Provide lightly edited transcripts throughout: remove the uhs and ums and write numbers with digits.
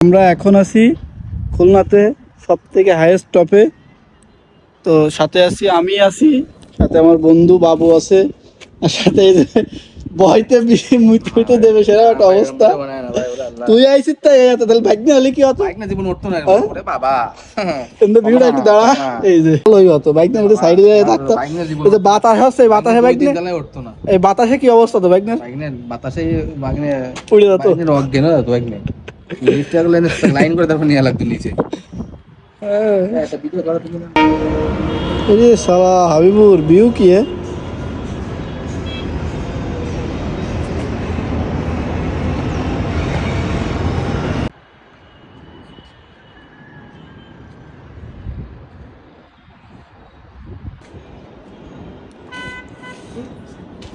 আমরা এখন আছি খুলনাতে সবথেকে হাইয়েস্ট টপে। তো সাথে আছি, আমি আছি, সাথে আমার বন্ধু বাবু আছে, আর সাথে এই যে বইতে মুইতে দেবে সেরকম একটা অবস্থা। তুই আইছিস তাই তাহলে বাইক না হলে কি হতো? বাইক না জীবন উঠতো না রে বাবা। কিন্তু ভিউটা একটু দাঁড়া, এই যে ভালোই হতো বাইক না উঠে সাইডে যায় থাকতো। এই যে বাতাস হচ্ছে, বাতাসে বাইক না উঠতো না। এই বাতাসে কি অবস্থা তো বাইক না বাতাসে বাগনে উড়ে যেত। অজ্ঞান হয়ে যেত বাইক নিয়ে। লাইন করে তারপর নিয়ে লাগতো নিচে। এই যে সালা হাবিবুর ভিউ কি है?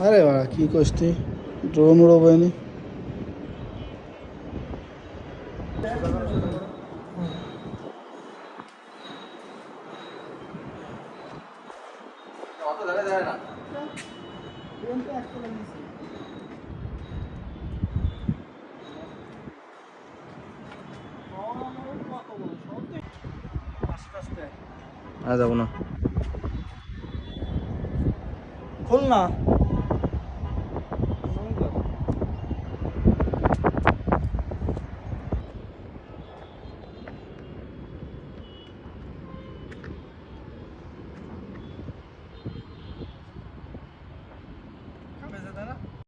अरे वाह की कोस्ती ड्रोन उड़ो नहीं। যাবো না খুলনা